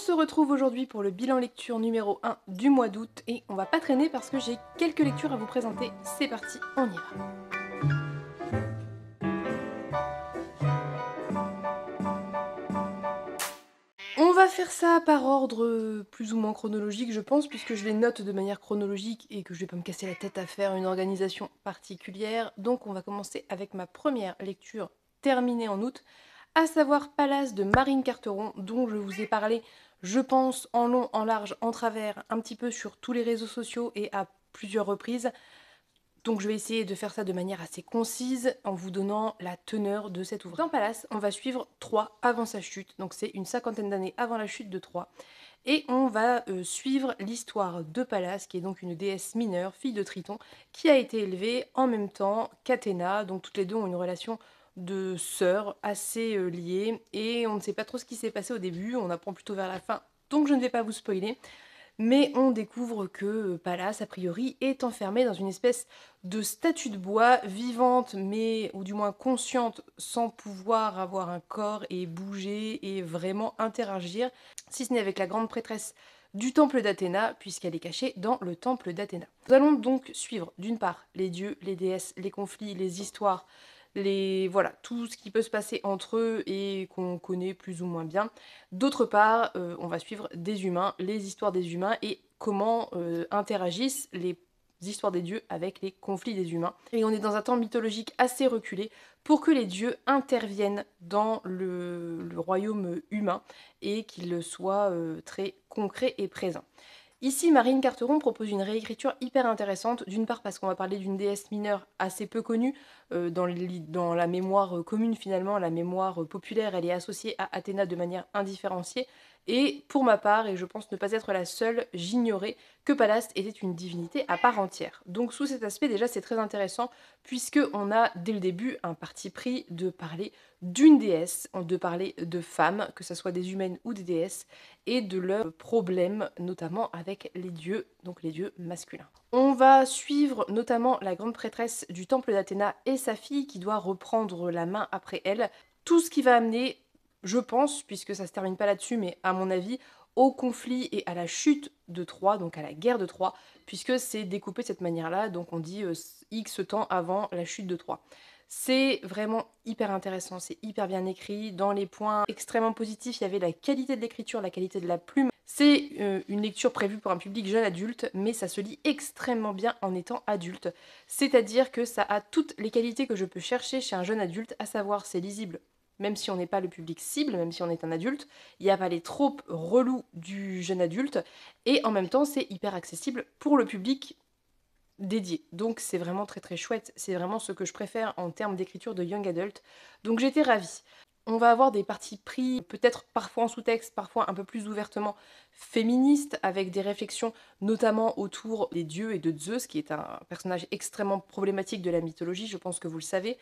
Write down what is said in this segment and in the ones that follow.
se retrouve aujourd'hui pour le bilan lecture numéro 1 du mois d'août et on va pas traîner parce que j'ai quelques lectures à vous présenter. C'est parti, on y va. On va faire ça par ordre plus ou moins chronologique, je pense, puisque je les note de manière chronologique et que je vais pas me casser la tête à faire une organisation particulière. Donc on va commencer avec ma première lecture terminée en août, à savoir Palace de Marine Carteron, dont je vous ai parlé, je pense, en long, en large, en travers, un petit peu sur tous les réseaux sociaux et à plusieurs reprises. Donc je vais essayer de faire ça de manière assez concise en vous donnant la teneur de cet ouvrage. Dans Palace, on va suivre Troie avant sa chute, donc c'est une cinquantaine d'années avant la chute de Troie. Et on va suivre l'histoire de Pallas, qui est donc une déesse mineure, fille de Triton, qui a été élevée en même temps qu'Athéna, donc toutes les deux ont une relation de sœurs assez liée, et on ne sait pas trop ce qui s'est passé au début, on apprend plutôt vers la fin, donc je ne vais pas vous spoiler. Mais on découvre que Pallas, a priori, est enfermée dans une espèce de statue de bois, vivante, mais ou du moins consciente, sans pouvoir avoir un corps et bouger et vraiment interagir, si ce n'est avec la grande prêtresse du temple d'Athéna, puisqu'elle est cachée dans le temple d'Athéna. Nous allons donc suivre, d'une part, les dieux, les déesses, les conflits, les histoires, voilà, tout ce qui peut se passer entre eux et qu'on connaît plus ou moins bien. D'autre part, on va suivre des humains, les histoires des humains et comment interagissent les histoires des dieux avec les conflits des humains. Et on est dans un temps mythologique assez reculé pour que les dieux interviennent dans le royaume humain et qu'ils soient très concrets et présents. Ici, Marine Carteron propose une réécriture hyper intéressante, d'une part parce qu'on va parler d'une déesse mineure assez peu connue, dans la mémoire commune finalement, la mémoire populaire, elle est associée à Athéna de manière indifférenciée, et pour ma part, et je pense ne pas être la seule, j'ignorais que Pallas était une divinité à part entière. Donc sous cet aspect déjà c'est très intéressant, puisque on a dès le début un parti pris de parler d'une déesse, de parler de femmes, que ce soit des humaines ou des déesses, et de leurs problèmes, notamment avec les dieux, donc les dieux masculins. On va suivre notamment la grande prêtresse du temple d'Athéna et sa fille qui doit reprendre la main après elle. Tout ce qui va amener, je pense, puisque ça se termine pas là-dessus, mais à mon avis, au conflit et à la chute de Troie, donc à la guerre de Troie, puisque c'est découpé de cette manière-là, donc on dit X temps avant la chute de Troie. C'est vraiment hyper intéressant, c'est hyper bien écrit. Dans les points extrêmement positifs, il y avait la qualité de l'écriture, la qualité de la plume. C'est une lecture prévue pour un public jeune adulte, mais ça se lit extrêmement bien en étant adulte. C'est-à-dire que ça a toutes les qualités que je peux chercher chez un jeune adulte, à savoir c'est lisible, même si on n'est pas le public cible, même si on est un adulte. Il n'y a pas les tropes relous du jeune adulte, et en même temps c'est hyper accessible pour le public dédié. Donc c'est vraiment très très chouette, c'est vraiment ce que je préfère en termes d'écriture de young adult. Donc j'étais ravie. On va avoir des parties pris, peut-être parfois en sous-texte, parfois un peu plus ouvertement féministes, avec des réflexions notamment autour des dieux et de Zeus, qui est un personnage extrêmement problématique de la mythologie, je pense que vous le savez,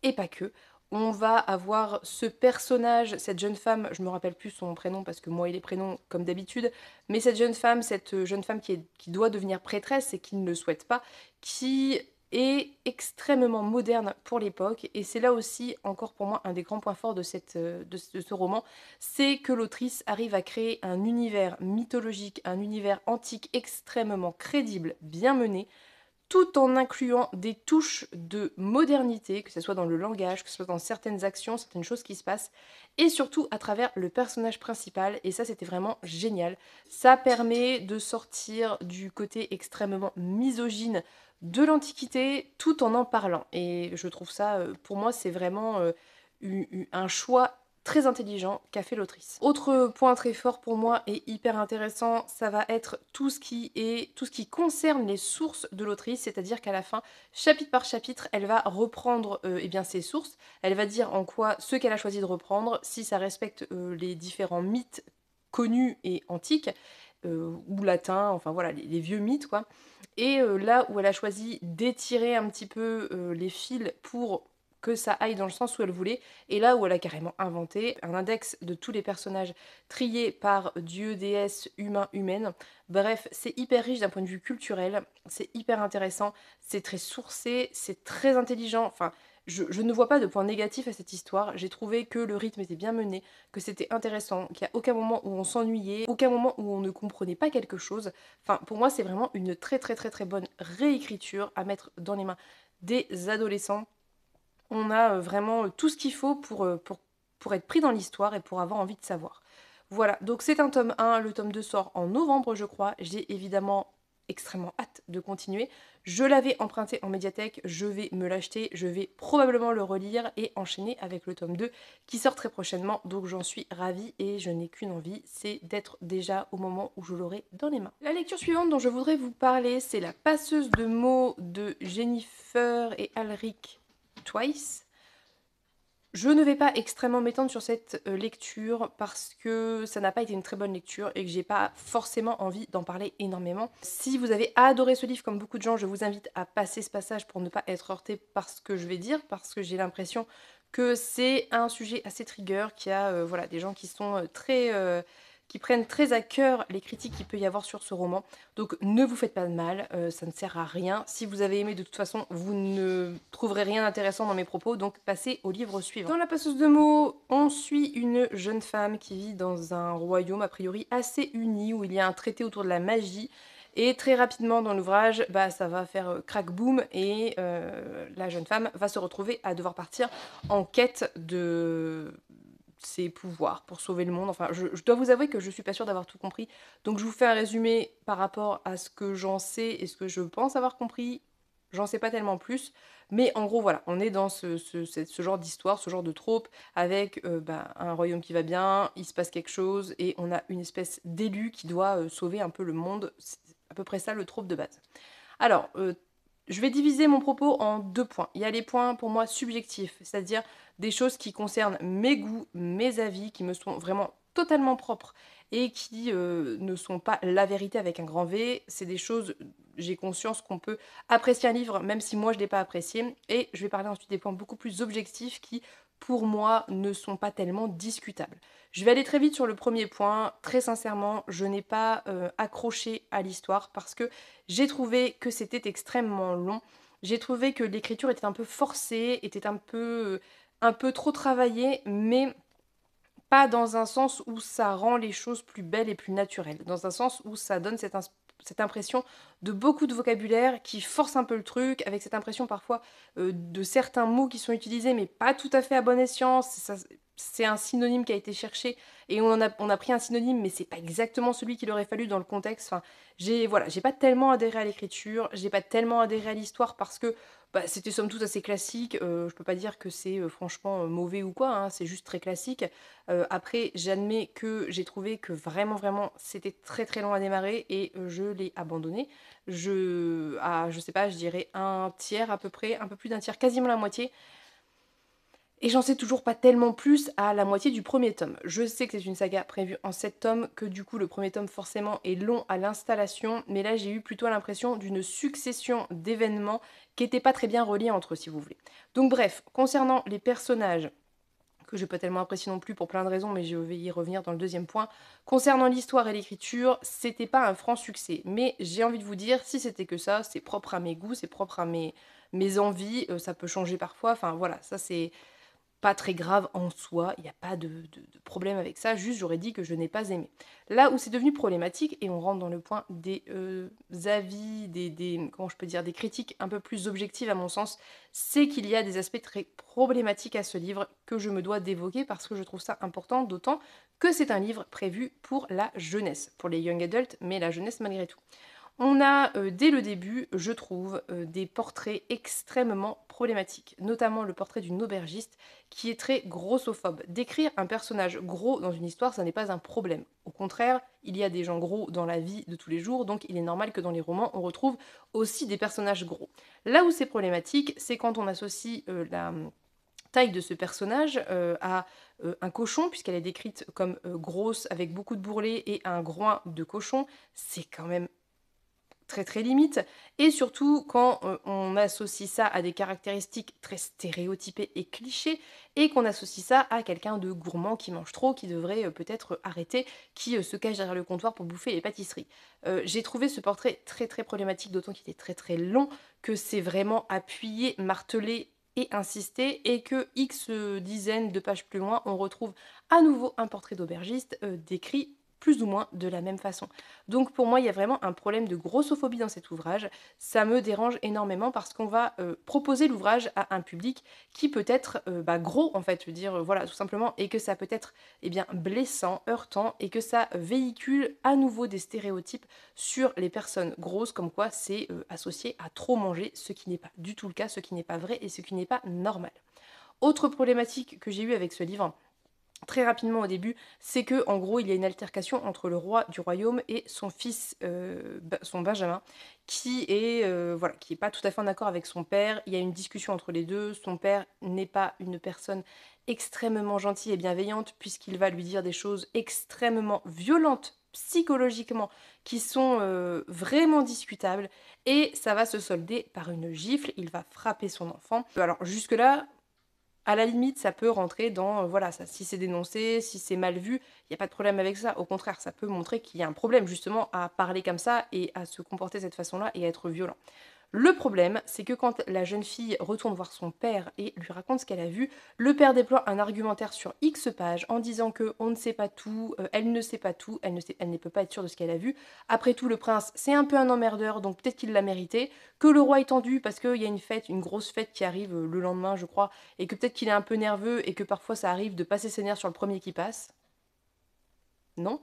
et pas que. On va avoir ce personnage, cette jeune femme, je me rappelle plus son prénom parce que moi et les prénoms comme d'habitude, mais cette jeune femme qui doit devenir prêtresse et qui ne le souhaite pas, qui est extrêmement moderne pour l'époque, et c'est là aussi encore pour moi un des grands points forts de ce roman, c'est que l'autrice arrive à créer un univers mythologique, un univers antique extrêmement crédible, bien mené, tout en incluant des touches de modernité, que ce soit dans le langage, que ce soit dans certaines actions, certaines choses qui se passent, et surtout à travers le personnage principal, et ça c'était vraiment génial. Ça permet de sortir du côté extrêmement misogyne de l'Antiquité tout en parlant, et je trouve ça, pour moi c'est vraiment un choix très intelligent qu'a fait l'autrice. Autre point très fort pour moi et hyper intéressant, ça va être tout ce qui concerne les sources de l'autrice, c'est-à-dire qu'à la fin, chapitre par chapitre, elle va reprendre eh bien, ses sources, elle va dire en quoi ce qu'elle a choisi de reprendre, si ça respecte les différents mythes connus et antiques, ou latins, enfin voilà, les vieux mythes quoi. Et là où elle a choisi d'étirer un petit peu les fils pour que ça aille dans le sens où elle voulait, et là où elle a carrément inventé un index de tous les personnages triés par dieu, déesse, humain, humaine. Bref, c'est hyper riche d'un point de vue culturel, c'est hyper intéressant, c'est très sourcé, c'est très intelligent, enfin, je ne vois pas de point négatif à cette histoire. J'ai trouvé que le rythme était bien mené, que c'était intéressant, qu'il n'y a aucun moment où on s'ennuyait, aucun moment où on ne comprenait pas quelque chose. Enfin, pour moi, c'est vraiment une très très très très bonne réécriture à mettre dans les mains des adolescents. On a vraiment tout ce qu'il faut pour être pris dans l'histoire et pour avoir envie de savoir. Voilà, donc c'est un tome 1, le tome 2 sort en novembre je crois. J'ai évidemment extrêmement hâte de continuer. Je l'avais emprunté en médiathèque, je vais me l'acheter, je vais probablement le relire et enchaîner avec le tome 2 qui sort très prochainement, donc j'en suis ravie et je n'ai qu'une envie, c'est d'être déjà au moment où je l'aurai dans les mains. La lecture suivante dont je voudrais vous parler, c'est La passeuse de mots de Jennifer et Alric Twice. Je ne vais pas extrêmement m'étendre sur cette lecture parce que ça n'a pas été une très bonne lecture et que j'ai pas forcément envie d'en parler énormément. Si vous avez adoré ce livre comme beaucoup de gens, je vous invite à passer ce passage pour ne pas être heurté par ce que je vais dire, parce que j'ai l'impression que c'est un sujet assez trigger, qu'il y a voilà, des gens qui sont qui prennent très à cœur les critiques qu'il peut y avoir sur ce roman. Donc ne vous faites pas de mal, ça ne sert à rien. Si vous avez aimé, de toute façon, vous ne trouverez rien d'intéressant dans mes propos, donc passez au livre suivant. Dans La passeuse de mots, on suit une jeune femme qui vit dans un royaume a priori assez uni, où il y a un traité autour de la magie. Et très rapidement dans l'ouvrage, ça va faire crack boom et la jeune femme va se retrouver à devoir partir en quête de ses pouvoirs pour sauver le monde. Enfin, je dois vous avouer que je suis pas sûre d'avoir tout compris. Donc je vous fais un résumé par rapport à ce que j'en sais et ce que je pense avoir compris. J'en sais pas tellement plus. Mais en gros, voilà, on est dans ce genre d'histoire, ce genre de trope, avec un royaume qui va bien, il se passe quelque chose, et on a une espèce d'élu qui doit sauver un peu le monde. C'est à peu près ça le trope de base. Alors, je vais diviser mon propos en deux points. Il y a les points pour moi subjectifs, c'est-à-dire des choses qui concernent mes goûts, mes avis, qui me sont vraiment totalement propres et qui ne sont pas la vérité avec un grand V. C'est des choses, j'ai conscience qu'on peut apprécier un livre même si moi je ne l'ai pas apprécié. Et je vais parler ensuite des points beaucoup plus objectifs qui, pour moi, ne sont pas tellement discutables. Je vais aller très vite sur le premier point. Très sincèrement, je n'ai pas accroché à l'histoire parce que j'ai trouvé que c'était extrêmement long. J'ai trouvé que l'écriture était un peu forcée, était un peu trop travaillée, mais pas dans un sens où ça rend les choses plus belles et plus naturelles. Dans un sens où ça donne cette impression de beaucoup de vocabulaire qui force un peu le truc, avec cette impression parfois de certains mots qui sont utilisés, mais pas tout à fait à bon escient. C'est un synonyme qui a été cherché et on a pris un synonyme, mais c'est pas exactement celui qu'il aurait fallu dans le contexte. Enfin, j'ai pas tellement adhéré à l'écriture, j'ai pas tellement adhéré à l'histoire parce que c'était somme toute assez classique. Je peux pas dire que c'est franchement mauvais ou quoi, hein, c'est juste très classique. Après, j'admets que j'ai trouvé que vraiment, vraiment, c'était très très long à démarrer et je l'ai abandonné. Je sais pas, je dirais un tiers à peu près, un peu plus d'un tiers, quasiment la moitié. Et j'en sais toujours pas tellement plus à la moitié du premier tome. Je sais que c'est une saga prévue en 7 tomes, que du coup le premier tome forcément est long à l'installation, mais là j'ai eu plutôt l'impression d'une succession d'événements qui n'étaient pas très bien reliés entre eux si vous voulez. Donc bref, concernant les personnages, que je n'ai pas tellement apprécié non plus pour plein de raisons, mais je vais y revenir dans le deuxième point. Concernant l'histoire et l'écriture, c'était pas un franc succès. Mais j'ai envie de vous dire, si c'était que ça, c'est propre à mes goûts, c'est propre à mes envies, ça peut changer parfois. Enfin voilà, ça c'est pas très grave en soi, il n'y a pas de problème avec ça, juste j'aurais dit que je n'ai pas aimé. Là où c'est devenu problématique, et on rentre dans le point des avis, comment je peux dire, des critiques un peu plus objectives à mon sens, c'est qu'il y a des aspects très problématiques à ce livre que je me dois d'évoquer parce que je trouve ça important, d'autant que c'est un livre prévu pour la jeunesse, pour les young adults, mais la jeunesse malgré tout. On a dès le début, je trouve, des portraits extrêmement problématiques, notamment le portrait d'une aubergiste qui est très grossophobe. Décrire un personnage gros dans une histoire, ça n'est pas un problème. Au contraire, il y a des gens gros dans la vie de tous les jours, donc il est normal que dans les romans, on retrouve aussi des personnages gros. Là où c'est problématique, c'est quand on associe la taille de ce personnage à un cochon, puisqu'elle est décrite comme grosse, avec beaucoup de bourrelets et un groin de cochon. C'est quand même très très limite, et surtout quand on associe ça à des caractéristiques très stéréotypées et clichés, et qu'on associe ça à quelqu'un de gourmand qui mange trop, qui devrait peut-être arrêter, qui se cache derrière le comptoir pour bouffer les pâtisseries. J'ai trouvé ce portrait très très problématique, d'autant qu'il est très très long, que c'est vraiment appuyé, martelé et insisté, et que X dizaines de pages plus loin, on retrouve à nouveau un portrait d'aubergiste décrit plus ou moins de la même façon. Donc pour moi, il y a vraiment un problème de grossophobie dans cet ouvrage. Ça me dérange énormément parce qu'on va proposer l'ouvrage à un public qui peut être gros, en fait, je veux dire, voilà, tout simplement, et que ça peut être eh bien, blessant, heurtant, et que ça véhicule à nouveau des stéréotypes sur les personnes grosses, comme quoi c'est associé à trop manger, ce qui n'est pas du tout le cas, ce qui n'est pas vrai et ce qui n'est pas normal. Autre problématique que j'ai eue avec ce livre, très rapidement au début, c'est que en gros il y a une altercation entre le roi du royaume et son fils, son Benjamin, qui est pas tout à fait en accord avec son père. Il y a une discussion entre les deux. Son père n'est pas une personne extrêmement gentille et bienveillante, puisqu'il va lui dire des choses extrêmement violentes psychologiquement, qui sont vraiment discutables, et ça va se solder par une gifle. Il va frapper son enfant. Alors jusque là, à la limite, ça peut rentrer dans, voilà, ça, si c'est dénoncé, si c'est mal vu, il y a pas de problème avec ça. Au contraire, ça peut montrer qu'il y a un problème justement à parler comme ça et à se comporter de cette façon-là et à être violent. Le problème, c'est que quand la jeune fille retourne voir son père et lui raconte ce qu'elle a vu, le père déploie un argumentaire sur X pages en disant que on ne sait pas tout, elle ne sait pas tout, elle ne peut pas être sûre de ce qu'elle a vu. Après tout, le prince, c'est un peu un emmerdeur, donc peut-être qu'il l'a mérité. Que le roi est tendu parce qu'il y a une fête, une grosse fête qui arrive le lendemain, je crois, et que peut-être qu'il est un peu nerveux et que parfois ça arrive de passer ses nerfs sur le premier qui passe. Non,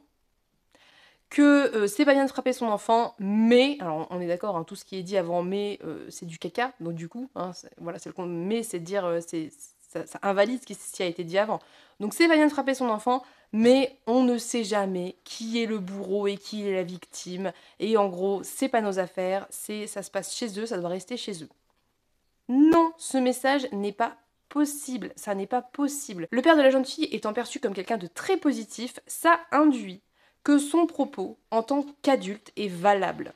que c'est pas bien de frapper son enfant, mais, alors on est d'accord, hein, tout ce qui est dit avant mais, c'est du caca, donc du coup, hein, voilà, c'est mais c'est de dire, ça invalide ce qui a été dit avant. Donc c'est pas bien de frapper son enfant, mais on ne sait jamais qui est le bourreau et qui est la victime, et en gros, c'est pas nos affaires, ça se passe chez eux, ça doit rester chez eux. Non, ce message n'est pas possible, ça n'est pas possible. Le père de la jeune fille étant perçu comme quelqu'un de très positif, ça induit que son propos, en tant qu'adulte, est valable.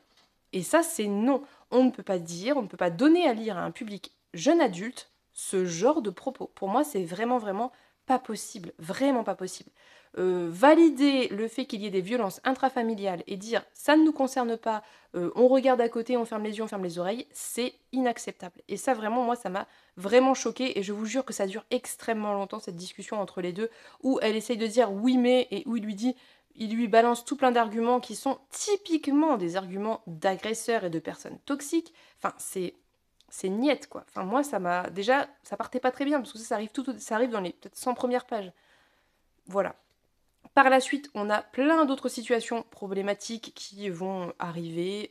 Et ça, c'est non. On ne peut pas dire, on ne peut pas donner à lire à un public jeune adulte ce genre de propos. Pour moi, c'est vraiment, vraiment pas possible. Vraiment pas possible. Valider le fait qu'il y ait des violences intrafamiliales et dire ça ne nous concerne pas, on regarde à côté, on ferme les yeux, on ferme les oreilles, c'est inacceptable. Et ça, vraiment, moi, ça m'a vraiment choquée. Et je vous jure que ça dure extrêmement longtemps, cette discussion entre les deux, où elle essaye de dire oui, mais, et où il lui dit, il lui balance tout plein d'arguments qui sont typiquement des arguments d'agresseurs et de personnes toxiques. Enfin, c'est niette, quoi. Enfin, moi, ça m'a... Déjà, ça partait pas très bien, parce que ça arrive dans les peut-être 100 premières pages. Voilà. Par la suite, on a plein d'autres situations problématiques qui vont arriver.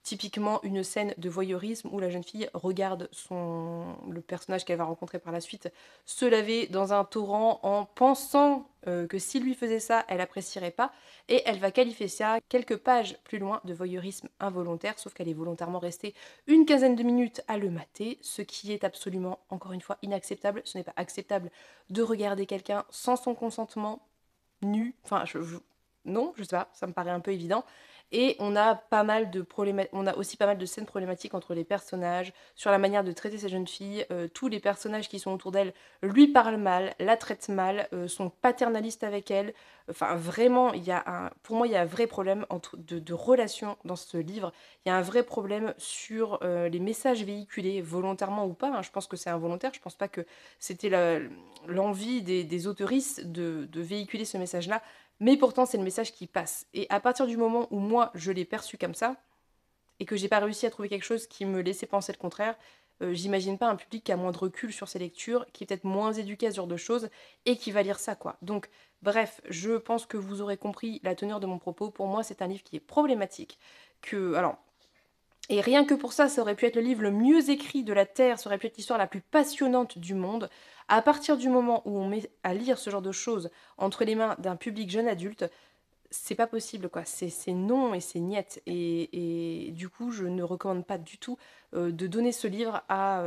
Typiquement, une scène de voyeurisme où la jeune fille regarde le personnage qu'elle va rencontrer par la suite se laver dans un torrent en pensant que s'il lui faisait ça, elle apprécierait pas. Et elle va qualifier ça, quelques pages plus loin, de voyeurisme involontaire, sauf qu'elle est volontairement restée une quinzaine de minutes à le mater, ce qui est absolument, encore une fois, inacceptable. Ce n'est pas acceptable de regarder quelqu'un sans son consentement nu. Enfin, non, je sais pas, ça me paraît un peu évident. Et on a pas mal de on a aussi pas mal de scènes problématiques entre les personnages, sur la manière de traiter ces jeunes filles. Tous les personnages qui sont autour d'elle lui parlent mal, la traitent mal, sont paternalistes avec elle. Enfin, vraiment, pour moi, il y a un vrai problème de relation dans ce livre. Il y a un vrai problème sur les messages véhiculés, volontairement ou pas, hein. Je pense que c'est involontaire. Je pense pas que c'était l'envie des autoristes de véhiculer ce message-là. Mais pourtant, c'est le message qui passe. Et à partir du moment où moi, je l'ai perçu comme ça, et que j'ai pas réussi à trouver quelque chose qui me laissait penser le contraire, j'imagine pas un public qui a moins de recul sur ses lectures, qui est peut-être moins éduqué à ce genre de choses, et qui va lire ça, quoi. Donc, bref, je pense que vous aurez compris la teneur de mon propos. Pour moi, c'est un livre qui est problématique. Alors, et rien que pour ça, ça aurait pu être le livre le mieux écrit de la Terre, ça aurait pu être l'histoire la plus passionnante du monde. À partir du moment où on met à lire ce genre de choses entre les mains d'un public jeune adulte, c'est pas possible, quoi. C'est non et c'est niette. Et du coup, je ne recommande pas du tout de donner ce livre à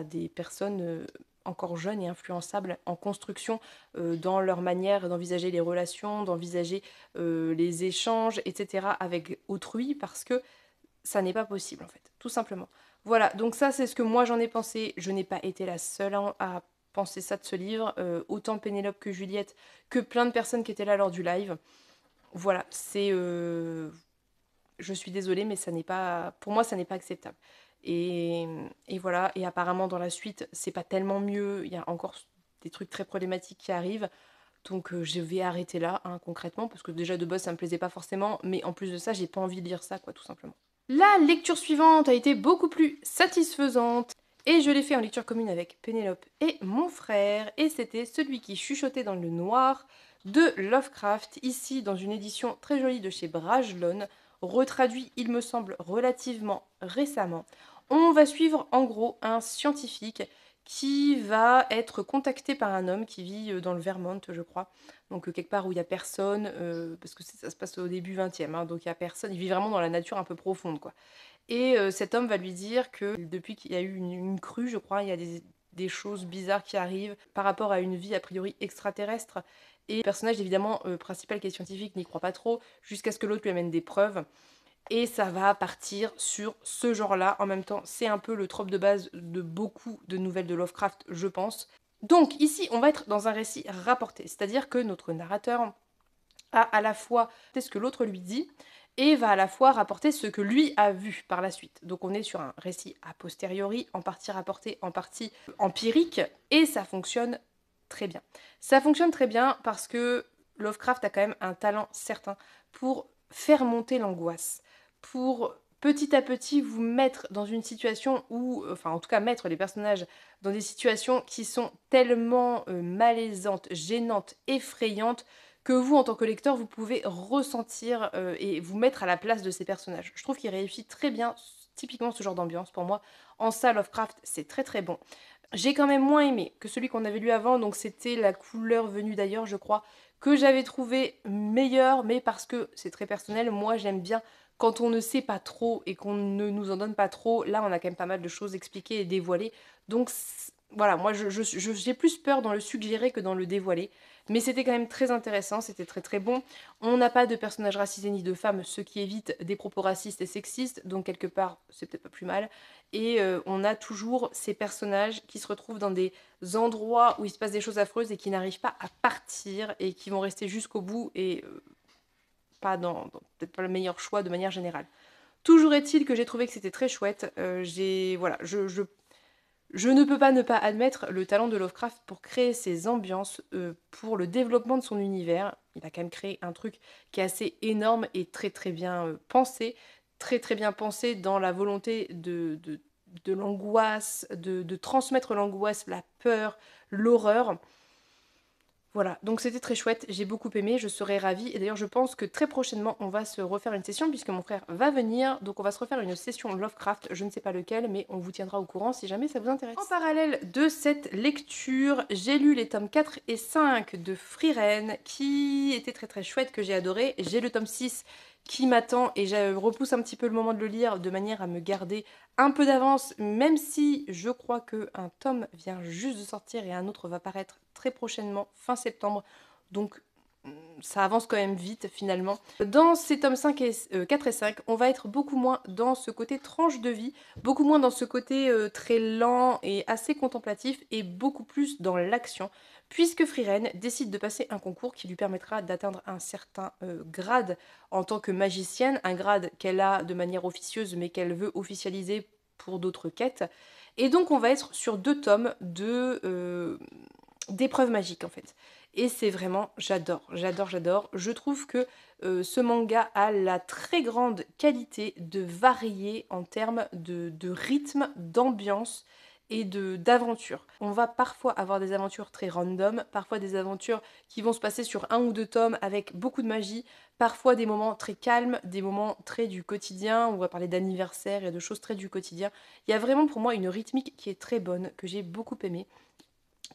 des personnes encore jeunes et influençables en construction dans leur manière d'envisager les relations, d'envisager les échanges, etc. avec autrui, parce que ça n'est pas possible en fait, tout simplement. Voilà, donc ça c'est ce que moi j'en ai pensé. Je n'ai pas été la seule à penser ça de ce livre. Autant Pénélope que Juliette, que plein de personnes qui étaient là lors du live. Voilà, c'est... je suis désolée, mais ça n'est pas... Pour moi, ça n'est pas acceptable. Et, et voilà, et apparemment dans la suite, c'est pas tellement mieux. Il y a encore des trucs très problématiques qui arrivent. Donc je vais arrêter là, hein, concrètement, parce que déjà de base ça me plaisait pas forcément, mais en plus de ça, j'ai pas envie de lire ça, quoi, tout simplement. La lecture suivante a été beaucoup plus satisfaisante, et je l'ai fait en lecture commune avec Pénélope et mon frère, et c'était Celui qui chuchotait dans le noir de Lovecraft, ici dans une édition très jolie de chez Brajlon, retraduit, il me semble, relativement récemment. On va suivre en gros un scientifique qui va être contacté par un homme qui vit dans le Vermont, je crois. Donc quelque part où il n'y a personne, parce que ça se passe au début 20e, hein, donc il n'y a personne, il vit vraiment dans la nature un peu profonde, quoi. Et cet homme va lui dire que depuis qu'il y a eu une crue, je crois, il y a des choses bizarres qui arrivent par rapport à une vie a priori extraterrestre. Et le personnage évidemment principal qui est scientifique n'y croit pas trop, jusqu'à ce que l'autre lui amène des preuves. Et ça va partir sur ce genre-là. En même temps, c'est un peu le trope de base de beaucoup de nouvelles de Lovecraft, je pense. Donc ici, on va être dans un récit rapporté, c'est-à-dire que notre narrateur a à la fois ce que l'autre lui dit et va à la fois rapporter ce que lui a vu par la suite. Donc on est sur un récit a posteriori, en partie rapporté, en partie empirique, et ça fonctionne très bien. Ça fonctionne très bien parce que Lovecraft a quand même un talent certain pour faire monter l'angoisse, pour petit à petit vous mettre dans une situation où, enfin en tout cas mettre les personnages dans des situations qui sont tellement malaisantes, gênantes, effrayantes, que vous, en tant que lecteur, vous pouvez ressentir et vous mettre à la place de ces personnages. Je trouve qu'il réussit très bien, typiquement ce genre d'ambiance. Pour moi, en ça, Lovecraft, c'est très très bon. J'ai quand même moins aimé que celui qu'on avait lu avant, donc c'était La couleur venue d'ailleurs, je crois, que j'avais trouvé meilleur, mais parce que c'est très personnel, moi j'aime bien quand on ne sait pas trop et qu'on ne nous en donne pas trop. Là, on a quand même pas mal de choses expliquées et dévoilées. Donc voilà, moi j'ai plus peur dans le suggérer que dans le dévoiler. Mais c'était quand même très intéressant, c'était très très bon. On n'a pas de personnages racisés ni de femmes, ce qui évite des propos racistes et sexistes, donc quelque part c'est peut-être pas plus mal. Et on a toujours ces personnages qui se retrouvent dans des endroits où il se passe des choses affreuses et qui n'arrivent pas à partir et qui vont rester jusqu'au bout et pas dans peut-être pas le meilleur choix de manière générale. Toujours est-il que j'ai trouvé que c'était très chouette. Voilà, je ne peux pas ne pas admettre le talent de Lovecraft pour créer ces ambiances, pour le développement de son univers. Il a quand même créé un truc qui est assez énorme et très très bien pensé. Très très bien pensé dans la volonté de l'angoisse, de transmettre l'angoisse, la peur, l'horreur. Voilà, donc c'était très chouette, j'ai beaucoup aimé, je serais ravie. Et d'ailleurs, je pense que très prochainement, on va se refaire une session puisque mon frère va venir. Donc on va se refaire une session Lovecraft, je ne sais pas lequel, mais on vous tiendra au courant si jamais ça vous intéresse. En parallèle de cette lecture, j'ai lu les tomes 4 et 5 de Frieren, qui étaient très très chouettes, que j'ai adoré. J'ai le tome 6 qui m'attend et je repousse un petit peu le moment de le lire de manière à me garder un peu d'avance, même si je crois qu'un tome vient juste de sortir et un autre va paraître très prochainement, fin septembre. Donc ça avance quand même vite finalement. Dans ces tomes 5 et, 4 et 5, on va être beaucoup moins dans ce côté tranche de vie, beaucoup moins dans ce côté très lent et assez contemplatif, et beaucoup plus dans l'action, puisque Frieren décide de passer un concours qui lui permettra d'atteindre un certain grade en tant que magicienne, un grade qu'elle a de manière officieuse mais qu'elle veut officialiser pour d'autres quêtes. Et donc on va être sur 2 tomes d'épreuves magiques en fait. Et c'est vraiment, j'adore, j'adore, j'adore. Je trouve que ce manga a la très grande qualité de varier en termes de rythme, d'ambiance et d'aventure. On va parfois avoir des aventures très random, parfois des aventures qui vont se passer sur 1 ou 2 tomes avec beaucoup de magie, parfois des moments très calmes, des moments très du quotidien, on va parler d'anniversaire et de choses très du quotidien. Il y a vraiment pour moi une rythmique qui est très bonne, que j'ai beaucoup aimée,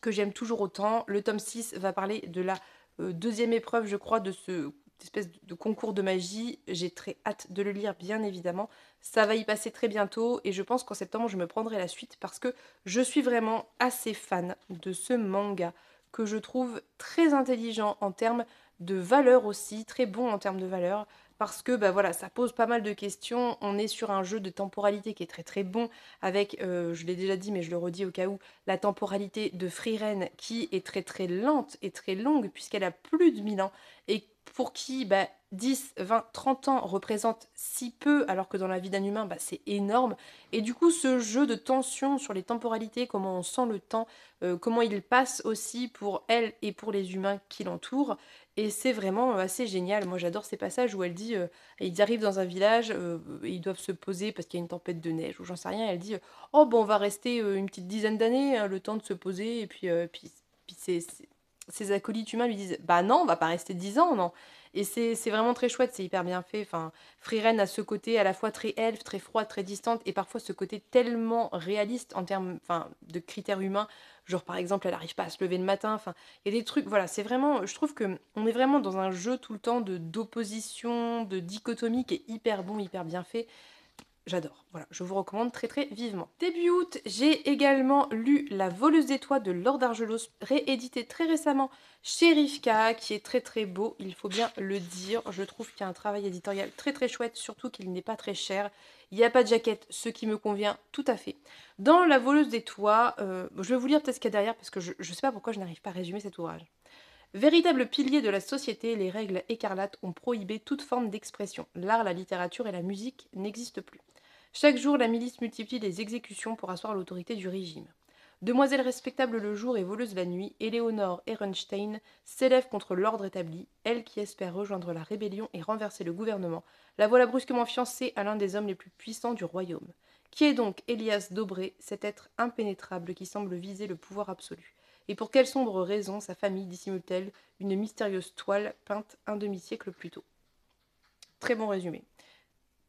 que j'aime toujours autant. Le tome 6 va parler de la deuxième épreuve, je crois, de ce espèce de concours de magie. J'ai très hâte de le lire, bien évidemment. Ça va y passer très bientôt et je pense qu'en septembre, je me prendrai la suite parce que je suis vraiment assez fan de ce manga que je trouve très intelligent en termes de valeur aussi, très bon en termes de valeur, parce que bah, voilà, ça pose pas mal de questions. On est sur un jeu de temporalité qui est très très bon, avec, je l'ai déjà dit mais je le redis au cas où, la temporalité de Frieren qui est très très lente et très longue puisqu'elle a plus de 1000 ans et pour qui bah, 10, 20, 30 ans représentent si peu alors que dans la vie d'un humain bah, c'est énorme. Et du coup ce jeu de tension sur les temporalités, comment on sent le temps, comment il passe aussi pour elle et pour les humains qui l'entourent. Et c'est vraiment assez génial. Moi, j'adore ces passages où elle dit, ils arrivent dans un village, et ils doivent se poser parce qu'il y a une tempête de neige ou j'en sais rien. Elle dit, oh bon, on va rester une petite dizaine d'années, hein, le temps de se poser. Et puis ses acolytes humains lui disent, bah non, on va pas rester 10 ans, non. Et c'est vraiment très chouette, c'est hyper bien fait. Enfin, Frieren a ce côté à la fois très elfe, très froide, très distante, et parfois ce côté tellement réaliste en termes, enfin, de critères humains. Genre par exemple, elle n'arrive pas à se lever le matin. Enfin, il y a des trucs, voilà, c'est vraiment, je trouve que on est vraiment dans un jeu tout le temps de d'opposition, de dichotomie qui est hyper bon, hyper bien fait. J'adore, voilà, je vous recommande très très vivement. Début août, j'ai également lu La voleuse des toits de Laure d'Argelos, réédité très récemment chez Rivka, qui est très très beau, il faut bien le dire. Je trouve qu'il y a un travail éditorial très très chouette, surtout qu'il n'est pas très cher. Il n'y a pas de jaquette, ce qui me convient tout à fait. Dans La voleuse des toits, je vais vous lire peut-être ce qu'il y a derrière, parce que je ne sais pas pourquoi je n'arrive pas à résumer cet ouvrage. Véritable pilier de la société, les règles écarlates ont prohibé toute forme d'expression. L'art, la littérature et la musique n'existent plus. Chaque jour, la milice multiplie les exécutions pour asseoir l'autorité du régime. Demoiselle respectable le jour et voleuse la nuit, Éléonore Ehrenstein s'élève contre l'ordre établi, elle qui espère rejoindre la rébellion et renverser le gouvernement. La voilà brusquement fiancée à l'un des hommes les plus puissants du royaume. Qui est donc Elias Dobré, cet être impénétrable qui semble viser le pouvoir absolu? Et pour quelle sombre raison sa famille dissimule-t-elle une mystérieuse toile peinte un demi-siècle plus tôt? Très bon résumé.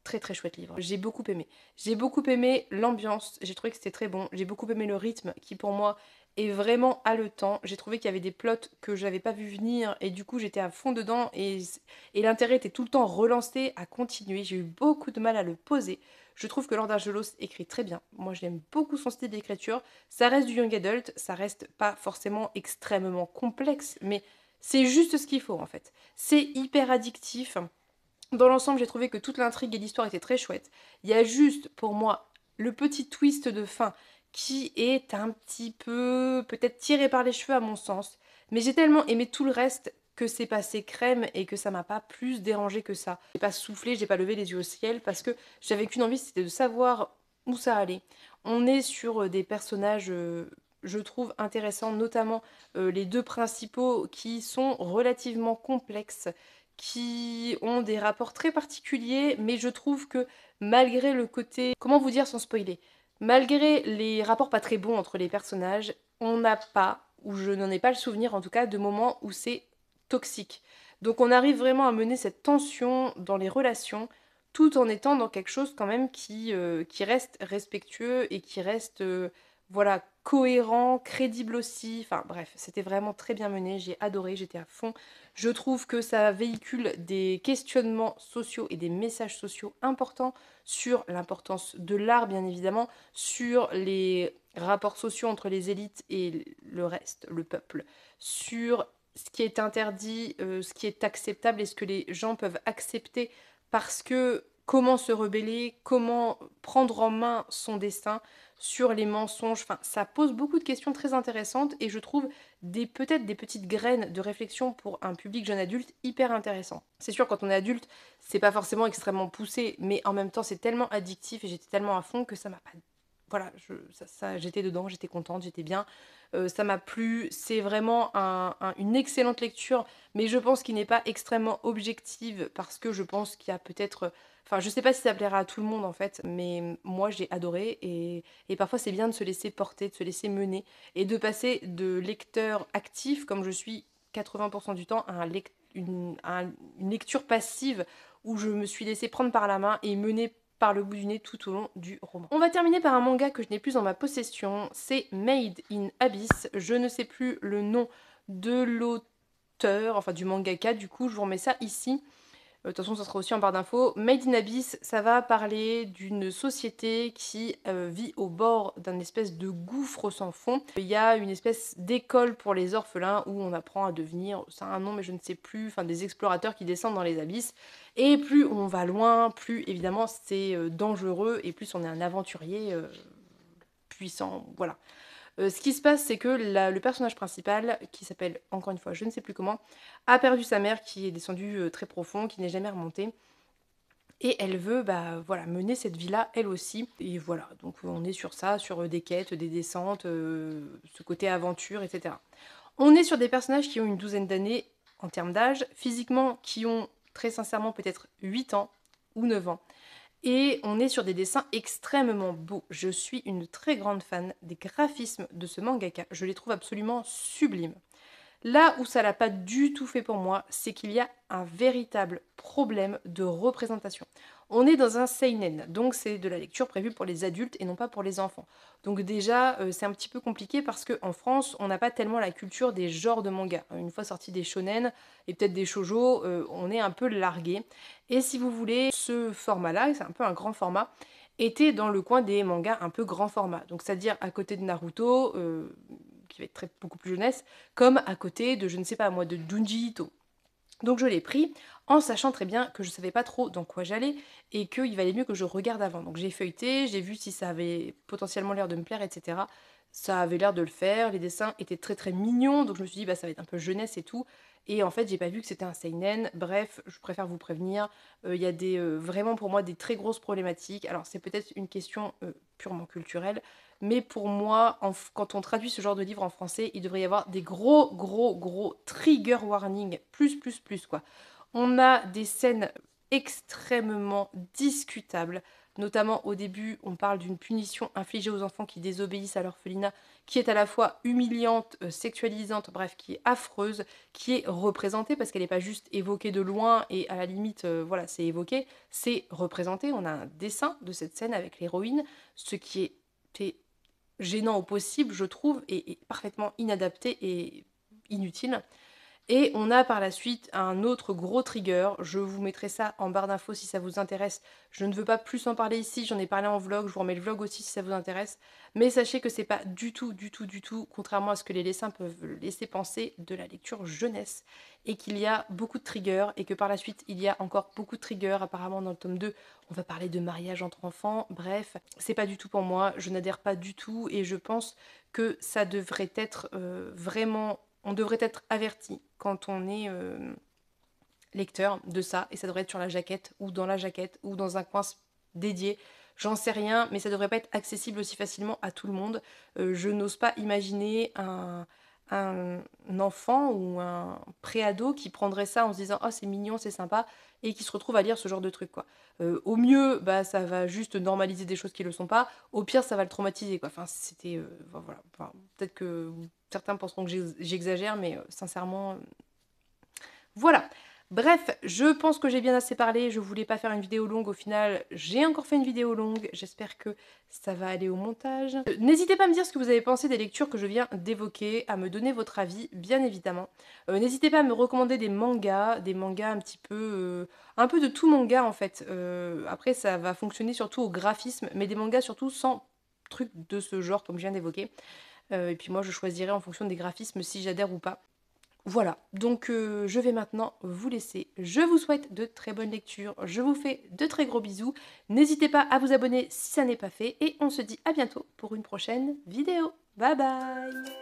Très très chouette livre. J'ai beaucoup aimé. J'ai beaucoup aimé l'ambiance, j'ai trouvé que c'était très bon. J'ai beaucoup aimé le rythme qui pour moi est vraiment haletant. J'ai trouvé qu'il y avait des plots que j'avais pas vu venir et du coup j'étais à fond dedans et l'intérêt était tout le temps relancé à continuer. J'ai eu beaucoup de mal à le poser. Je trouve que Laure d'Argelos écrit très bien. Moi j'aime beaucoup son style d'écriture. Ça reste du young adult, ça reste pas forcément extrêmement complexe, mais c'est juste ce qu'il faut en fait. C'est hyper addictif. Dans l'ensemble, j'ai trouvé que toute l'intrigue et l'histoire étaient très chouettes. Il y a juste, pour moi, le petit twist de fin qui est un petit peu peut-être tiré par les cheveux à mon sens. Mais j'ai tellement aimé tout le reste que c'est passé crème et que ça m'a pas plus dérangé que ça. J'ai pas soufflé, j'ai pas levé les yeux au ciel parce que j'avais qu'une envie, c'était de savoir où ça allait. On est sur des personnages, je trouve intéressants, notamment les deux principaux qui sont relativement complexes, qui ont des rapports très particuliers, mais je trouve que malgré le côté, comment vous dire sans spoiler, malgré les rapports pas très bons entre les personnages, on n'a pas, ou je n'en ai pas le souvenir en tout cas, de moments où c'est toxique. Donc on arrive vraiment à mener cette tension dans les relations, tout en étant dans quelque chose quand même qui reste respectueux et qui reste voilà, cohérent, crédible aussi. Enfin bref, c'était vraiment très bien mené, j'ai adoré, j'étais à fond. Je trouve que ça véhicule des questionnements sociaux et des messages sociaux importants sur l'importance de l'art, bien évidemment, sur les rapports sociaux entre les élites et le reste, le peuple, sur ce qui est interdit, ce qui est acceptable et ce que les gens peuvent accepter parce que comment se rebeller, comment prendre en main son destin sur les mensonges, enfin ça pose beaucoup de questions très intéressantes et je trouve peut-être des petites graines de réflexion pour un public jeune adulte hyper intéressant. C'est sûr quand on est adulte, c'est pas forcément extrêmement poussé, mais en même temps c'est tellement addictif et j'étais tellement à fond que ça m'a pas voilà, j'étais dedans, j'étais contente, j'étais bien. Ça m'a plu. C'est vraiment une excellente lecture, mais je pense qu'il n'est pas extrêmement objective parce que je pense qu'il y a peut-être. Enfin, je sais pas si ça plaira à tout le monde en fait, mais moi j'ai adoré et parfois c'est bien de se laisser porter, de se laisser mener et de passer de lecteur actif, comme je suis 80% du temps, une lecture passive où je me suis laissée prendre par la main et mener par le bout du nez tout au long du roman. On va terminer par un manga que je n'ai plus en ma possession, c'est Made in Abyss. Je ne sais plus le nom de l'auteur, enfin du mangaka, du coup je vous remets ça ici. De toute façon, ça sera aussi en barre d'infos. Made in Abyss, ça va parler d'une société qui vit au bord d'un espèce de gouffre sans fond. Il y a une espèce d'école pour les orphelins où on apprend à devenir, ça a un nom mais je ne sais plus, enfin des explorateurs qui descendent dans les abysses. Et plus on va loin, plus évidemment c'est dangereux et plus on est un aventurier puissant, voilà. Ce qui se passe, c'est que le personnage principal, qui s'appelle, encore une fois, je ne sais plus comment, a perdu sa mère qui est descendue très profond, qui n'est jamais remontée. Et elle veut bah, voilà, mener cette vie-là, elle aussi. Et voilà, donc on est sur ça, sur des quêtes, des descentes, ce côté aventure, etc. On est sur des personnages qui ont une douzaine d'années en termes d'âge, physiquement qui ont très sincèrement peut-être 8 ans ou 9 ans. Et on est sur des dessins extrêmement beaux. Je suis une très grande fan des graphismes de ce mangaka. Je les trouve absolument sublimes. Là où ça l'a pas du tout fait pour moi, c'est qu'il y a un véritable problème de représentation. On est dans un seinen, donc c'est de la lecture prévue pour les adultes et non pas pour les enfants. Donc déjà, c'est un petit peu compliqué parce qu'en France, on n'a pas tellement la culture des genres de manga. Une fois sorti des shonen et peut-être des shoujo, on est un peu largué. Et si vous voulez, ce format-là, c'est un peu un grand format, était dans le coin des mangas un peu grand format. Donc c'est-à-dire à côté de Naruto, qui va être beaucoup plus jeunesse, comme à côté de, je ne sais pas moi, de Junji Ito. Donc je l'ai pris en sachant très bien que je savais pas trop dans quoi j'allais et qu'il valait mieux que je regarde avant. Donc j'ai feuilleté, j'ai vu si ça avait potentiellement l'air de me plaire, etc. Ça avait l'air de le faire, les dessins étaient très très mignons, donc je me suis dit bah ça va être un peu jeunesse et tout. Et en fait j'ai pas vu que c'était un seinen, bref, je préfère vous prévenir, il y a vraiment pour moi des très grosses problématiques. Alors c'est peut-être une question purement culturelle, mais pour moi, quand on traduit ce genre de livre en français, il devrait y avoir des gros trigger warning, plus quoi. On a des scènes extrêmement discutables, notamment au début, on parle d'une punition infligée aux enfants qui désobéissent à l'orphelinat, qui est à la fois humiliante, sexualisante, bref, qui est affreuse, qui est représentée, parce qu'elle n'est pas juste évoquée de loin et à la limite, voilà, c'est évoqué, c'est représenté. On a un dessin de cette scène avec l'héroïne, ce qui est gênant au possible, je trouve, et parfaitement inadapté et inutile. Et on a par la suite un autre gros trigger, je vous mettrai ça en barre d'infos si ça vous intéresse. Je ne veux pas plus en parler ici, j'en ai parlé en vlog, je vous remets le vlog aussi si ça vous intéresse. Mais sachez que c'est pas du tout, contrairement à ce que les dessins peuvent laisser penser, de la lecture jeunesse. Et qu'il y a beaucoup de triggers, et que par la suite il y a encore beaucoup de triggers, apparemment dans le tome 2, on va parler de mariage entre enfants, bref. C'est pas du tout pour moi, je n'adhère pas du tout, et je pense que ça devrait être vraiment... On devrait être averti quand on est lecteur de ça, et ça devrait être sur la jaquette, ou dans la jaquette, ou dans un coin dédié. J'en sais rien, mais ça devrait pas être accessible aussi facilement à tout le monde. Je n'ose pas imaginer un enfant ou un préado qui prendrait ça en se disant «Oh, c'est mignon, c'est sympa», et qui se retrouve à lire ce genre de truc, quoi. Au mieux, bah, ça va juste normaliser des choses qui le sont pas. Au pire, ça va le traumatiser, quoi. Enfin, c'était... voilà. Enfin, peut-être que certains penseront que j'exagère, mais sincèrement, voilà. Bref, je pense que j'ai bien assez parlé, je voulais pas faire une vidéo longue, au final j'ai encore fait une vidéo longue, j'espère que ça va aller au montage. N'hésitez pas à me dire ce que vous avez pensé des lectures que je viens d'évoquer, à me donner votre avis, bien évidemment. N'hésitez pas à me recommander des mangas un petit peu... un peu de tout manga en fait. Après ça va fonctionner surtout au graphisme, mais des mangas surtout sans trucs de ce genre comme je viens d'évoquer. Et puis moi je choisirai en fonction des graphismes si j'adhère ou pas. Voilà, donc je vais maintenant vous laisser. Je vous souhaite de très bonnes lectures, je vous fais de très gros bisous. N'hésitez pas à vous abonner si ça n'est pas fait et on se dit à bientôt pour une prochaine vidéo. Bye bye!